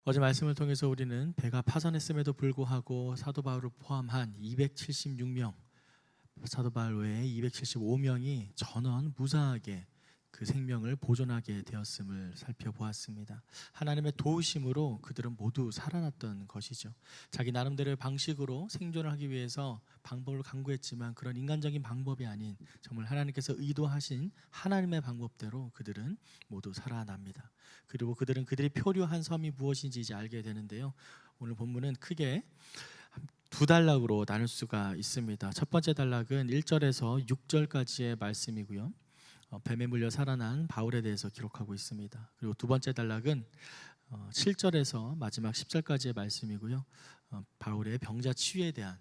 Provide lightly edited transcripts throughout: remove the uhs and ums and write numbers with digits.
어제 말씀을 통해서 우리는 배가 파선했음에도 불구하고 사도 바울을 포함한 276명, 사도 바울 외에 275명이 전원 무사하게 그 생명을 보존하게 되었음을 살펴보았습니다. 하나님의 도우심으로 그들은 모두 살아났던 것이죠. 자기 나름대로의 방식으로 생존을 하기 위해서 방법을 강구했지만 그런 인간적인 방법이 아닌 정말 하나님께서 의도하신 하나님의 방법대로 그들은 모두 살아납니다. 그리고 그들은 그들이 표류한 섬이 무엇인지 이제 알게 되는데요. 오늘 본문은 크게 두 단락으로 나눌 수가 있습니다. 첫 번째 단락은 1절에서 6절까지의 말씀이고요. 뱀에 물려 살아난 바울에 대해서 기록하고 있습니다. 그리고 두 번째 단락은 7절에서 마지막 10절까지의 말씀이고요. 바울의 병자 치유에 대한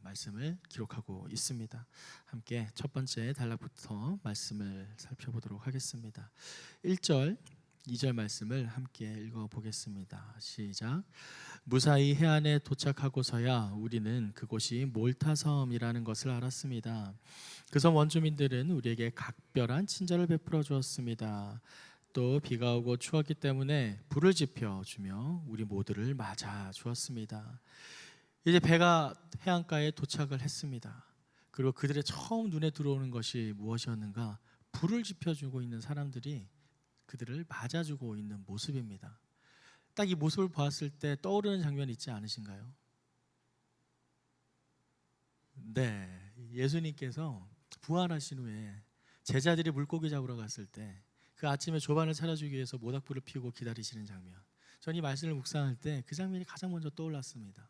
말씀을 기록하고 있습니다. 함께 첫 번째 단락부터 말씀을 살펴보도록 하겠습니다. 1절, 2절 말씀을 함께 읽어보겠습니다. 시작. 무사히 해안에 도착하고서야 우리는 그곳이 몰타섬이라는 것을 알았습니다. 그 섬 원주민들은 우리에게 각별한 친절을 베풀어 주었습니다. 또 비가 오고 추웠기 때문에 불을 지펴 주며 우리 모두를 맞아 주었습니다. 이제 배가 해안가에 도착을 했습니다. 그리고 그들의 처음 눈에 들어오는 것이 무엇이었는가? 불을 지펴주고 있는 사람들이 그들을 맞아주고 있는 모습입니다. 딱 이 모습을 보았을 때 떠오르는 장면이 있지 않으신가요? 네, 예수님께서 부활하신 후에 제자들이 물고기 잡으러 갔을 때 그 아침에 조반을 차려주기 위해서 모닥불을 피우고 기다리시는 장면, 저는 이 말씀을 묵상할 때 그 장면이 가장 먼저 떠올랐습니다.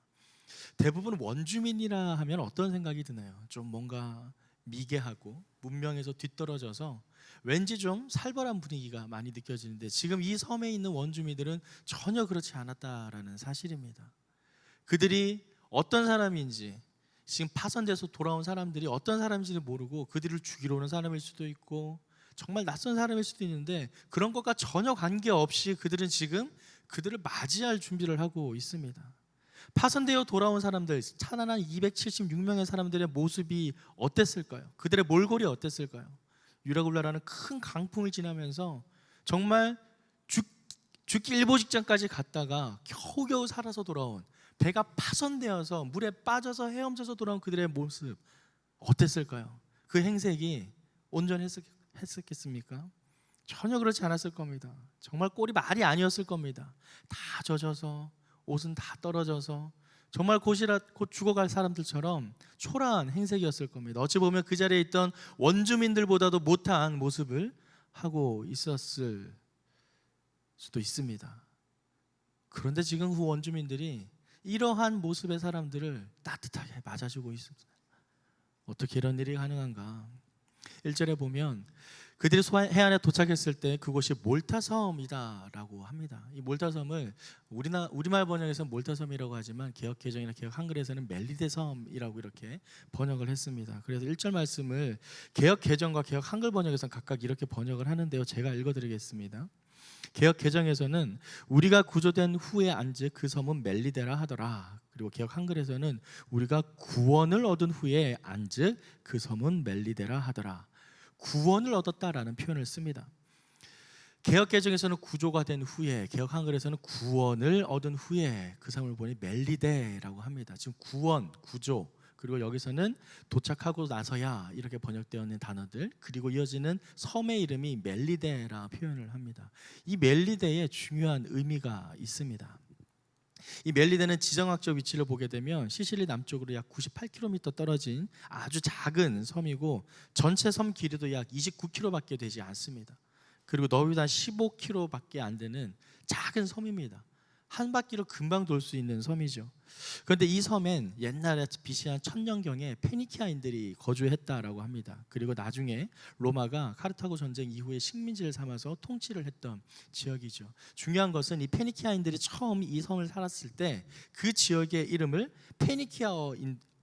대부분 원주민이라 하면 어떤 생각이 드나요? 좀 뭔가 미개하고 문명에서 뒤떨어져서 왠지 좀 살벌한 분위기가 많이 느껴지는데, 지금 이 섬에 있는 원주민들은 전혀 그렇지 않았다라는 사실입니다. 그들이 어떤 사람인지, 지금 파선돼서 돌아온 사람들이 어떤 사람인지를 모르고 그들을 죽이러 오는 사람일 수도 있고 정말 낯선 사람일 수도 있는데, 그런 것과 전혀 관계없이 그들은 지금 그들을 맞이할 준비를 하고 있습니다. 파선되어 돌아온 사람들, 찬란한 276명의 사람들의 모습이 어땠을까요? 그들의 몰골이 어땠을까요? 유라굴라라는 큰 강풍을 지나면서 정말 죽기 일보 직전까지 갔다가 겨우겨우 살아서 돌아온, 배가 파선되어서 물에 빠져서 헤엄쳐서 돌아온 그들의 모습 어땠을까요? 그 행색이 온전했겠습니까? 전혀 그렇지 않았을 겁니다. 정말 꼴이 말이 아니었을 겁니다. 다 젖어서, 옷은 다 떨어져서 정말 곧 죽어갈 사람들처럼 초라한 행색이었을 겁니다. 어찌 보면 그 자리에 있던 원주민들보다도 못한 모습을 하고 있었을 수도 있습니다. 그런데 지금 그 원주민들이 이러한 모습의 사람들을 따뜻하게 맞아주고 있습니다. 어떻게 이런 일이 가능한가? 1절에 보면 그들이 해안에 도착했을 때 그곳이 몰타섬이다라고 합니다. 이 몰타섬을 우리말 번역에서는 몰타섬이라고 하지만 개역 개정이나 개역 한글에서는 멜리데섬이라고 이렇게 번역을 했습니다. 그래서 1절 말씀을 개역 개정과 개역 한글 번역에서는 각각 이렇게 번역을 하는데요. 제가 읽어드리겠습니다. 개역 개정에서는 우리가 구조된 후에 안즉 그 섬은 멜리데라 하더라. 그리고 개역 한글에서는 우리가 구원을 얻은 후에 안즉 그 섬은 멜리데라 하더라. 구원을 얻었다라는 표현을 씁니다. 개역 개정에서는 구조가 된 후에, 개역 한글에서는 구원을 얻은 후에 그 섬을 보니 멜리데라고 합니다. 지금 구원, 구조, 그리고 여기서는 도착하고 나서야 이렇게 번역되어 있는 단어들, 그리고 이어지는 섬의 이름이 멜리데라 표현을 합니다. 이 멜리데에 중요한 의미가 있습니다. 이 멜리데는 지정학적 위치를 보게 되면 시실리 남쪽으로 약 98km 떨어진 아주 작은 섬이고, 전체 섬 길이도 약 29km밖에 되지 않습니다. 그리고 너비도 한 15km밖에 안 되는 작은 섬입니다. 한 바퀴로 금방 돌 수 있는 섬이죠. 그런데 이 섬엔 옛날에 BC 한 1000년경에 페니키아인들이 거주했다라고 합니다. 그리고 나중에 로마가 카르타고 전쟁 이후에 식민지를 삼아서 통치를 했던 지역이죠. 중요한 것은 이 페니키아인들이 처음 이 섬을 살았을 때 그 지역의 이름을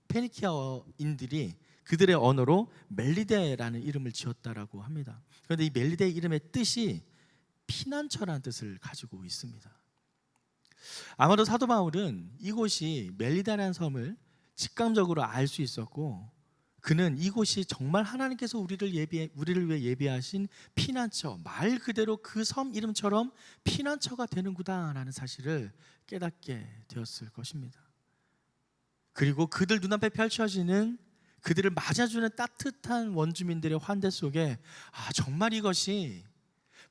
페니키아인들이 그들의 언어로 멜리데라는 이름을 지었다라고 합니다. 그런데 이 멜리데 이름의 뜻이 피난처라는 뜻을 가지고 있습니다. 아마도 사도 바울은 이곳이 멜리데라는 섬을 직감적으로 알 수 있었고, 그는 이곳이 정말 하나님께서 우리를 위해 예비하신 피난처, 말 그대로 그 섬 이름처럼 피난처가 되는구나라는 사실을 깨닫게 되었을 것입니다. 그리고 그들 눈앞에 펼쳐지는 그들을 맞아주는 따뜻한 원주민들의 환대 속에 정말 이것이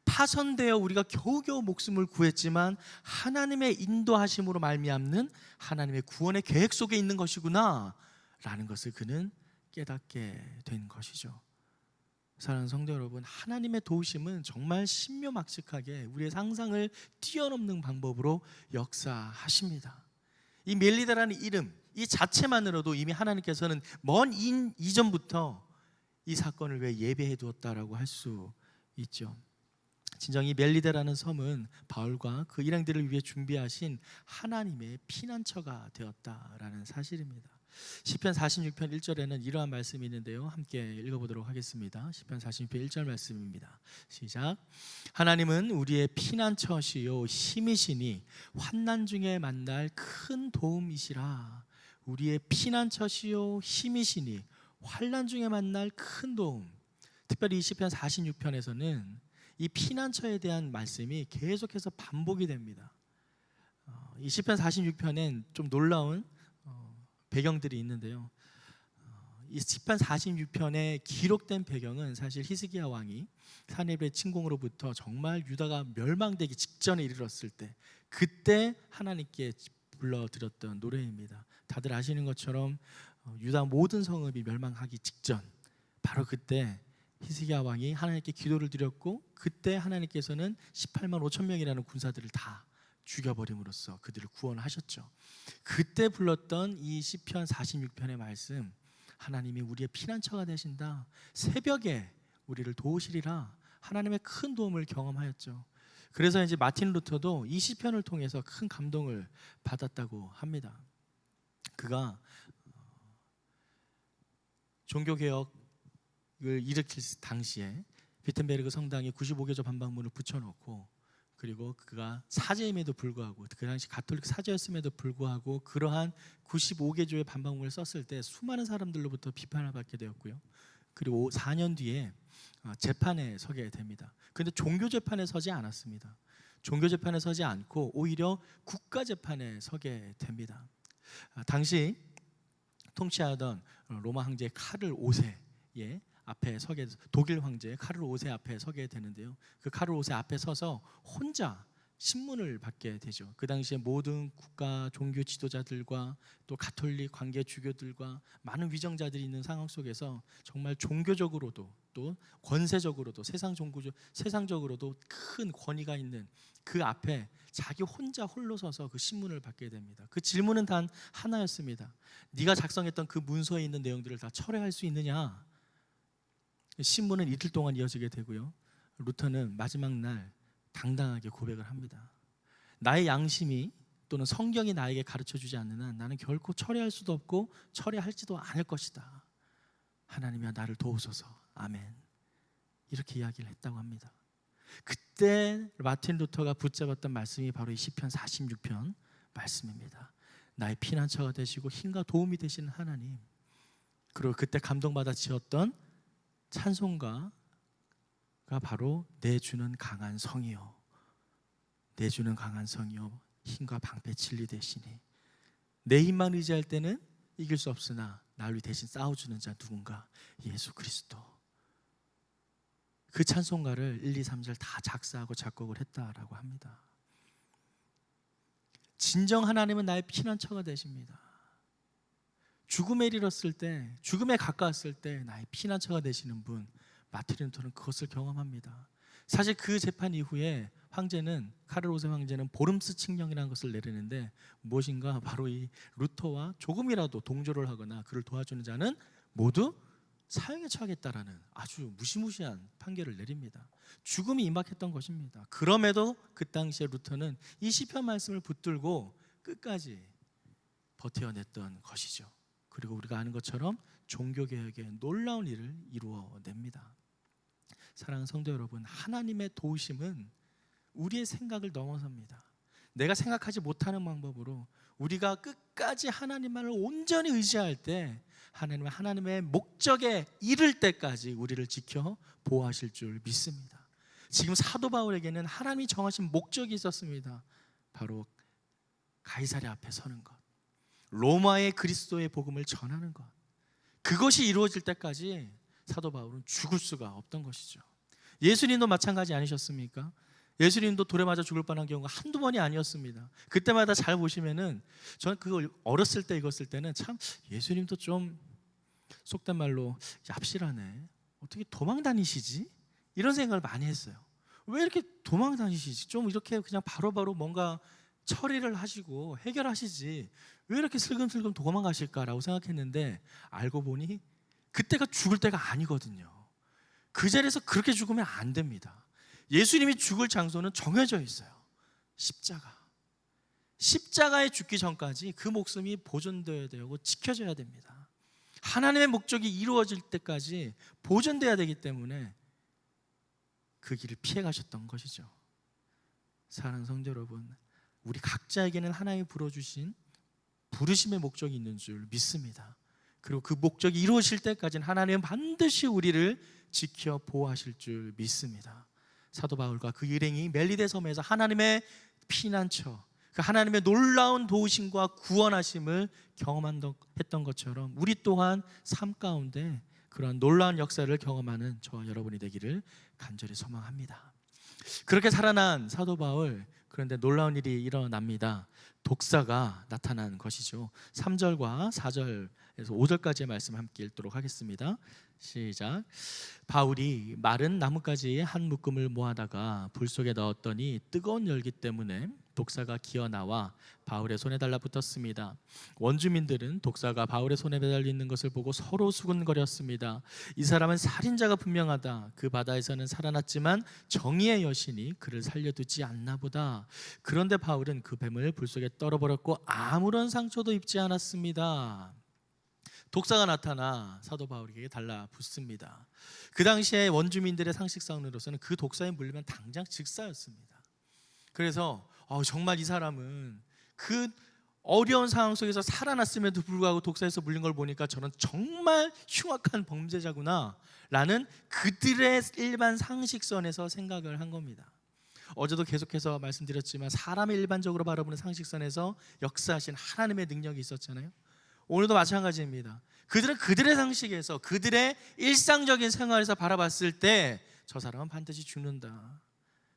파선되어 우리가 겨우겨우 목숨을 구했지만 하나님의 인도하심으로 말미암는 하나님의 구원의 계획 속에 있는 것이구나 라는 것을 그는 깨닫게 된 것이죠. 사랑하는 성도 여러분, 하나님의 도우심은 정말 신묘막측하게 우리의 상상을 뛰어넘는 방법으로 역사하십니다. 이 멜리다라는 이름 이 자체만으로도 이미 하나님께서는 먼 이전부터 이 사건을 왜 예배해 두었다라고 할 수 있죠. 진정 이 멜리다라는 섬은 바울과 그 일행들을 위해 준비하신 하나님의 피난처가 되었다라는 사실입니다. 시편 46편 1절에는 이러한 말씀이 있는데요, 함께 읽어보도록 하겠습니다. 시편 46편 1절 말씀입니다. 시작. 하나님은 우리의 피난처시요 힘이시니 환난 중에 만날 큰 도움이시라. 우리의 피난처시요 힘이시니 환난 중에 만날 큰 도움. 특별히 이 시편 46편에서는 이 피난처에 대한 말씀이 계속해서 반복이 됩니다. 이 시편 46편엔 좀 놀라운 배경들이 있는데요. 이 시편 46편에 기록된 배경은 사실 히스기야 왕이 사네립의 침공으로부터 정말 유다가 멸망되기 직전에 이르렀을 때, 그때 하나님께 불러드렸던 노래입니다. 다들 아시는 것처럼 유다 모든 성읍이 멸망하기 직전, 바로 그때 히스기야 왕이 하나님께 기도를 드렸고, 그때 하나님께서는 18만 5천 명이라는 군사들을 다 죽여버림으로써 그들을 구원하셨죠. 그때 불렀던 이 시편 46편의 말씀, 하나님이 우리의 피난처가 되신다, 새벽에 우리를 도우시리라, 하나님의 큰 도움을 경험하였죠. 그래서 이제 마틴 루터도 이 시편을 통해서 큰 감동을 받았다고 합니다. 그가 종교개혁을 일으킬 당시에 비텐베르그 성당에 95개조 반박문을 붙여놓고, 그리고 그가 사제임에도 불구하고, 그 당시 가톨릭 사제였음에도 불구하고 그러한 95개조의 반박문을 썼을 때 수많은 사람들로부터 비판을 받게 되었고요. 그리고 4년 뒤에 재판에 서게 됩니다. 그런데 종교 재판에 서지 않았습니다. 종교 재판에 서지 않고 오히려 국가 재판에 서게 됩니다. 당시 통치하던 로마 황제 카를 5세의 앞에 서게, 독일 황제 카를 5세 앞에 서게 되는데요. 그 카를 5세 앞에 서서 혼자 신문을 받게 되죠. 그 당시에 모든 국가 종교 지도자들과 또 가톨릭 관계 주교들과 많은 위정자들이 있는 상황 속에서 정말 종교적으로도 또 권세적으로도 세상적으로도 큰 권위가 있는 그 앞에 자기 혼자 홀로 서서 그 신문을 받게 됩니다. 그 질문은 단 하나였습니다. 네가 작성했던 그 문서에 있는 내용들을 다 철회할 수 있느냐? 신문은 이틀 동안 이어지게 되고요. 루터는 마지막 날 당당하게 고백을 합니다. 나의 양심이 또는 성경이 나에게 가르쳐주지 않는 한 나는 결코 철회할 수도 없고 철회할지도 않을 것이다. 하나님이여 나를 도우소서. 아멘. 이렇게 이야기를 했다고 합니다. 그때 마틴 루터가 붙잡았던 말씀이 바로 이 시편 46편 말씀입니다. 나의 피난처가 되시고 힘과 도움이 되시는 하나님. 그리고 그때 감동받아 지었던 찬송가가 바로 내 주는 강한 성이요, 내 주는 강한 성이요, 힘과 방패 진리 되시니. 내 힘만 의지할 때는 이길 수 없으나 나를 대신 싸워주는 자 누군가, 예수 그리스도. 그 찬송가를 1, 2, 3절 다 작사하고 작곡을 했다라고 합니다. 진정 하나님은 나의 피난처가 되십니다. 죽음에 이르렀을 때, 죽음에 가까웠을 때 나의 피난처가 되시는 분, 마틴 루터는 그것을 경험합니다. 사실 그 재판 이후에 황제는, 카를 5세 황제는 보름스 칙령이라는 것을 내리는데, 무엇인가 바로 이 루터와 조금이라도 동조를 하거나 그를 도와주는 자는 모두 사형에 처하겠다라는 아주 무시무시한 판결을 내립니다. 죽음이 임박했던 것입니다. 그럼에도 그 당시에 루터는 이 시편 말씀을 붙들고 끝까지 버텨냈던 것이죠. 그리고 우리가 아는 것처럼 종교개혁의 놀라운 일을 이루어냅니다. 사랑하는 성도 여러분, 하나님의 도우심은 우리의 생각을 넘어섭니다. 내가 생각하지 못하는 방법으로 우리가 끝까지 하나님만을 온전히 의지할 때 하나님의 목적에 이를 때까지 우리를 지켜 보호하실 줄 믿습니다. 지금 사도 바울에게는 하나님이 정하신 목적이 있었습니다. 바로 가이사랴 앞에 서는 것, 로마의 그리스도의 복음을 전하는 것, 그것이 이루어질 때까지 사도 바울은 죽을 수가 없던 것이죠. 예수님도 마찬가지 아니셨습니까? 예수님도 돌에 맞아 죽을 뻔한 경우가 한두 번이 아니었습니다. 그때마다 잘 보시면은 저는 그걸 어렸을 때 읽었을 때는 참 예수님도 좀 속된 말로 얍실하네, 어떻게 도망 다니시지? 이런 생각을 많이 했어요. 왜 이렇게 도망 다니시지? 좀 이렇게 그냥 바로바로 뭔가 처리를 하시고 해결하시지 왜 이렇게 슬금슬금 도망가실까라고 생각했는데, 알고 보니 그때가 죽을 때가 아니거든요. 그 자리에서 그렇게 죽으면 안 됩니다. 예수님이 죽을 장소는 정해져 있어요. 십자가에 죽기 전까지 그 목숨이 보존되어야 되고 지켜져야 됩니다. 하나님의 목적이 이루어질 때까지 보존돼야 되기 때문에 그 길을 피해 가셨던 것이죠. 사랑하는 성도 여러분, 우리 각자에게는 하나님이 불어주신 부르심의 목적이 있는 줄 믿습니다. 그리고 그 목적이 이루어질 때까지는 하나님은 반드시 우리를 지켜 보호하실 줄 믿습니다. 사도 바울과 그 일행이 멜리데 섬에서 하나님의 피난처, 그 하나님의 놀라운 도우심과 구원하심을 경험했던 것처럼 우리 또한 삶 가운데 그러한 놀라운 역사를 경험하는 저와 여러분이 되기를 간절히 소망합니다. 그렇게 살아난 사도 바울, 그런데 놀라운 일이 일어납니다. 독사가 나타난 것이죠. 3절과 4절에서 5절까지의 말씀 함께 읽도록 하겠습니다. 시작. 바울이 마른 나뭇가지에 한 묶음을 모아다가 불 속에 넣었더니 뜨거운 열기 때문에 독사가 기어나와 바울의 손에 달라붙었습니다. 원주민들은 독사가 바울의 손에 매달려 있는 것을 보고 서로 수군거렸습니다. 이 사람은 살인자가 분명하다. 그 바다에서는 살아났지만 정의의 여신이 그를 살려두지 않나 보다. 그런데 바울은 그 뱀을 불 속에 떨어버렸고 아무런 상처도 입지 않았습니다. 독사가 나타나 사도 바울에게 달라붙습니다. 그 당시에 원주민들의 상식선으로서는 그 독사에 물리면 당장 즉사였습니다. 그래서 정말 이 사람은 그 어려운 상황 속에서 살아났음에도 불구하고 독사에서 물린 걸 보니까 저는 정말 흉악한 범죄자구나 라는 그들의 일반 상식선에서 생각을 한 겁니다. 어제도 계속해서 말씀드렸지만 사람이 일반적으로 바라보는 상식선에서 역사하신 하나님의 능력이 있었잖아요. 오늘도 마찬가지입니다. 그들은 그들의 상식에서 그들의 일상적인 생활에서 바라봤을 때 저 사람은 반드시 죽는다,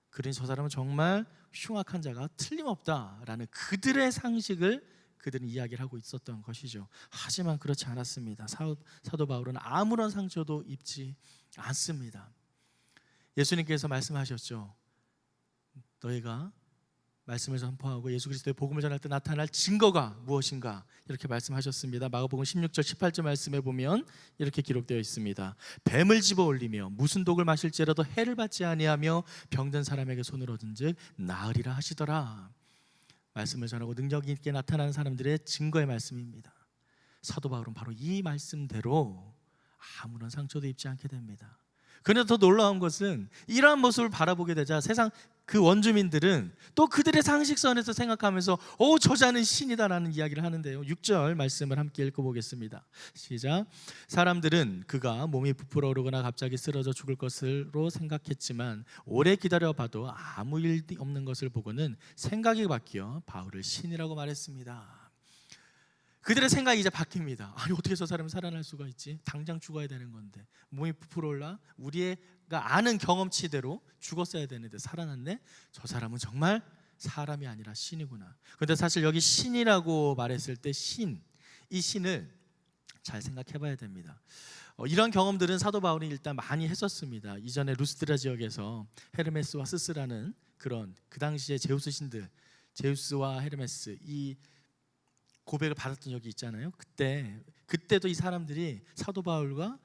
그러니 저 사람은 정말 흉악한 자가 틀림없다라는 그들의 상식을 그들은 이야기를 하고 있었던 것이죠. 하지만 그렇지 않았습니다. 사도 바울은 아무런 상처도 입지 않습니다. 예수님께서 말씀하셨죠. 너희가 말씀을 선포하고 예수 그리스도의 복음을 전할 때 나타날 증거가 무엇인가, 이렇게 말씀하셨습니다. 마가복음 16절 18절 말씀에 보면 이렇게 기록되어 있습니다. 뱀을 집어 올리며 무슨 독을 마실지라도 해를 받지 아니하며 병든 사람에게 손을 얻은즉 나으리라 하시더라. 말씀을 전하고 능력 있게 나타나는 사람들의 증거의 말씀입니다. 사도 바울은 바로 이 말씀대로 아무런 상처도 입지 않게 됩니다. 그런데 더 놀라운 것은 이러한 모습을 바라보게 되자 세상 그 원주민들은 또 그들의 상식선에서 생각하면서 저자는 신이다라는 이야기를 하는데요. 6절 말씀을 함께 읽어보겠습니다. 시작. 사람들은 그가 몸이 부풀어 오르거나 갑자기 쓰러져 죽을 것으로 생각했지만 오래 기다려봐도 아무 일이 없는 것을 보고는 생각이 바뀌어 바울을 신이라고 말했습니다. 그들의 생각이 이제 바뀝니다. 아니 어떻게 저 사람은 살아날 수가 있지? 당장 죽어야 되는 건데 몸이 부풀어 올라 우리가 아는 경험치대로 죽었어야 되는데 살아났네? 저 사람은 정말 사람이 아니라 신이구나. 그런데 사실 여기 신이라고 말했을 때 이 신을 잘 생각해 봐야 됩니다. 이런 경험들은 사도 바울이 일단 많이 했었습니다. 이전에 루스드라 지역에서 헤르메스와 스스라는 그런 그 당시에 제우스 신들, 제우스와 헤르메스 이 고백을 받았던 적이 있잖아요. 그때도 이 사람들이 사도 바울과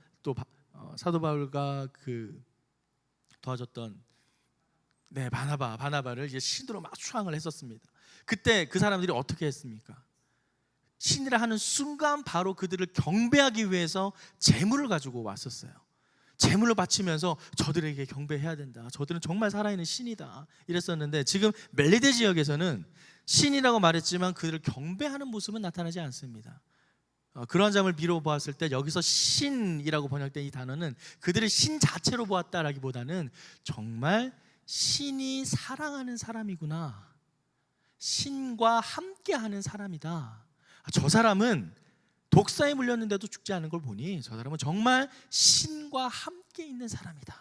그 도와줬던 바나바를 이제 신으로 막 추앙을 했었습니다. 그때 그 사람들이 어떻게 했습니까? 신이라 하는 순간 바로 그들을 경배하기 위해서 제물을 가지고 왔었어요. 제물로 바치면서 저들에게 경배해야 된다. 저들은 정말 살아있는 신이다. 이랬었는데 지금 멜리데 지역에서는 신이라고 말했지만 그들을 경배하는 모습은 나타나지 않습니다. 그러한 점을 미루어 보았을 때 여기서 신이라고 번역된 이 단어는 그들을 신 자체로 보았다라기보다는 정말 신이 사랑하는 사람이구나, 신과 함께하는 사람이다. 저 사람은 독사에 물렸는데도 죽지 않은 걸 보니 저 사람은 정말 신과 함께 있는 사람이다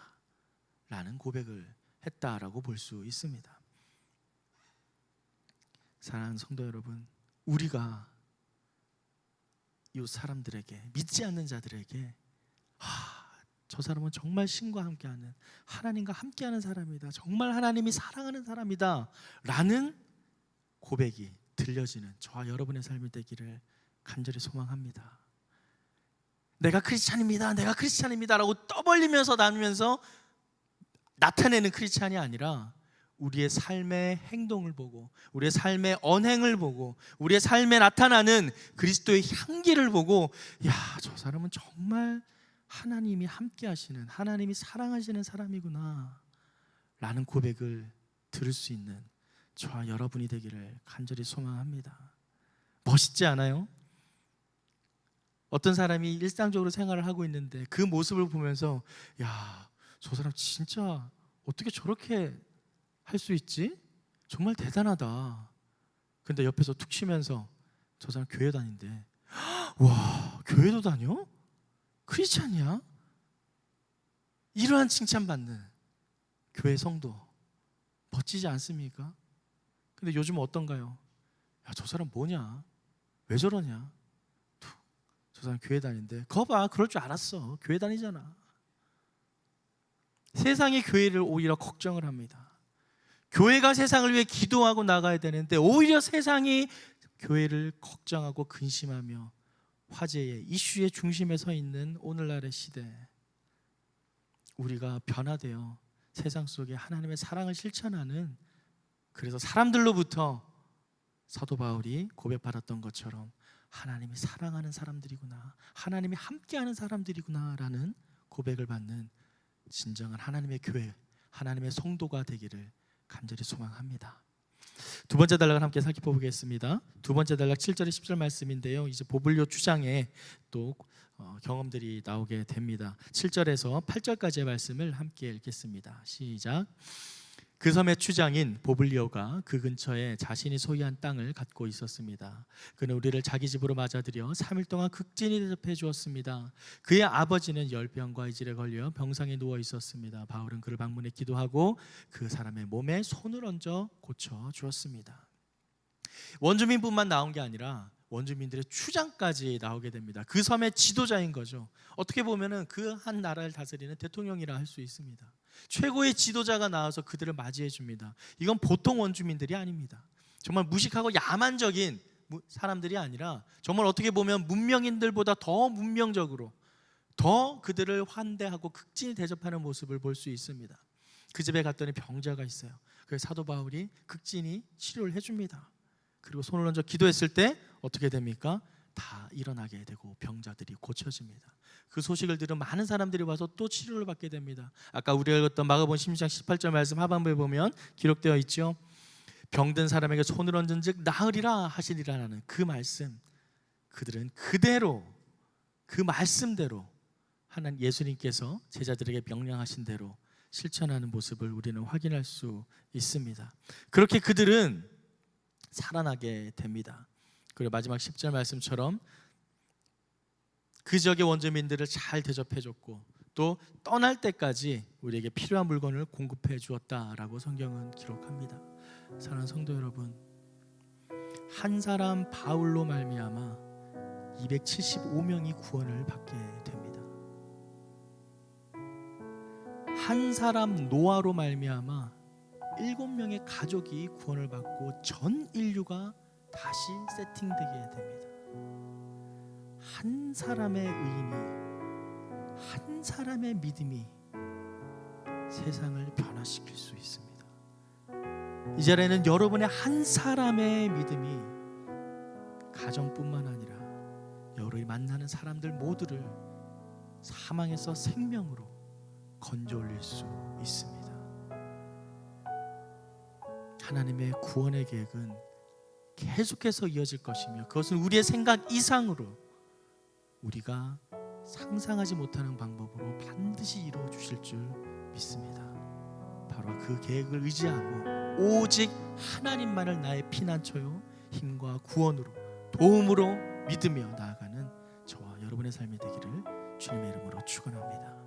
라는 고백을 했다라고 볼 수 있습니다. 사랑하는 성도 여러분, 우리가 이 사람들에게, 믿지 않는 자들에게 저 사람은 정말 신과 함께하는, 하나님과 함께하는 사람이다, 정말 하나님이 사랑하는 사람이다 라는 고백이 들려지는 저와 여러분의 삶이 되기를 간절히 소망합니다. 내가 크리스찬입니다, 내가 크리스찬입니다 라고 떠벌리면서 다니면서 나타내는 크리스찬이 아니라 우리의 삶의 행동을 보고, 우리의 삶의 언행을 보고, 우리의 삶에 나타나는 그리스도의 향기를 보고, 야, 저 사람은 정말 하나님이 함께 하시는, 하나님이 사랑하시는 사람이구나 라는 고백을 들을 수 있는 저와 여러분이 되기를 간절히 소망합니다. 멋있지 않아요? 어떤 사람이 일상적으로 생활을 하고 있는데 그 모습을 보면서 야, 저 사람 진짜 어떻게 저렇게 할 수 있지? 정말 대단하다. 근데 옆에서 툭 치면서 저 사람 교회 다닌대. 와, 교회도 다녀? 크리스찬이야? 이러한 칭찬받는 교회 성도 멋지지 않습니까? 근데 요즘 어떤가요? 야, 저 사람 뭐냐? 왜 저러냐? 저 사람 교회 다니는데. 거 봐, 그럴 줄 알았어. 교회 다니잖아. 세상이 교회를 오히려 걱정을 합니다. 교회가 세상을 위해 기도하고 나가야 되는데 오히려 세상이 교회를 걱정하고 근심하며 화제의 이슈의 중심에 서 있는 오늘날의 시대, 우리가 변화되어 세상 속에 하나님의 사랑을 실천하는, 그래서 사람들로부터 사도 바울이 고백받았던 것처럼 하나님이 사랑하는 사람들이구나, 하나님이 함께하는 사람들이구나 라는 고백을 받는 진정한 하나님의 교회, 하나님의 성도가 되기를 간절히 소망합니다. 두 번째 단락을 함께 살펴보겠습니다. 두 번째 단락 7절에 10절 말씀인데요, 이제 보블리오 추장의 또 경험들이 나오게 됩니다. 7절에서 8절까지의 말씀을 함께 읽겠습니다. 시작. 그 섬의 추장인 보블리오가 그 근처에 자신이 소유한 땅을 갖고 있었습니다. 그는 우리를 자기 집으로 맞아들여 3일 동안 극진히 대접해 주었습니다. 그의 아버지는 열병과 이질에 걸려 병상에 누워 있었습니다. 바울은 그를 방문해 기도하고 그 사람의 몸에 손을 얹어 고쳐 주었습니다. 원주민뿐만 나온 게 아니라 원주민들의 추장까지 나오게 됩니다. 그 섬의 지도자인 거죠. 어떻게 보면은 그 한 나라를 다스리는 대통령이라 할 수 있습니다. 최고의 지도자가 나와서 그들을 맞이해 줍니다. 이건 보통 원주민들이 아닙니다. 정말 무식하고 야만적인 사람들이 아니라 정말 어떻게 보면 문명인들보다 더 문명적으로, 더 그들을 환대하고 극진히 대접하는 모습을 볼 수 있습니다. 그 집에 갔더니 병자가 있어요. 그래서 사도 바울이 극진히 치료를 해줍니다. 그리고 손을 얹어 기도했을 때 어떻게 됩니까? 다 일어나게 되고 병자들이 고쳐집니다. 그 소식을 들은 많은 사람들이 와서 또 치료를 받게 됩니다. 아까 우리가 읽었던 마가복음 16장 18절 말씀 하반부에 보면 기록되어 있죠. 병든 사람에게 손을 얹은 즉 나으리라 하시리라는 그 말씀, 그들은 그대로, 그 말씀대로 하나님 예수님께서 제자들에게 명령하신 대로 실천하는 모습을 우리는 확인할 수 있습니다. 그렇게 그들은 살아나게 됩니다. 그리고 마지막 10절 말씀처럼 그 지역의 원주민들을 잘 대접해줬고 또 떠날 때까지 우리에게 필요한 물건을 공급해 주었다라고 성경은 기록합니다. 사랑하는 성도 여러분, 한 사람 바울로 말미암아 275명이 구원을 받게 됩니다. 한 사람 노아로 말미암아 7명의 가족이 구원을 받고 전 인류가 다시 세팅되게 됩니다. 한 사람의 의인이, 한 사람의 믿음이 세상을 변화시킬 수 있습니다. 이 자리에는 여러분의 한 사람의 믿음이 가정뿐만 아니라 여러분이 만나는 사람들 모두를 사망에서 생명으로, 건져 올릴 수 있습니다. 하나님의 구원의 계획은 계속해서 이어질 것이며 그것은 우리의 생각 이상으로 우리가 상상하지 못하는 방법으로 반드시 이루어 주실 줄 믿습니다. 바로 그 계획을 의지하고 오직 하나님만을 나의 피난처요 힘과 구원으로 도움으로 믿으며 나아가는 저와 여러분의 삶이 되기를 주님의 이름으로 축원합니다.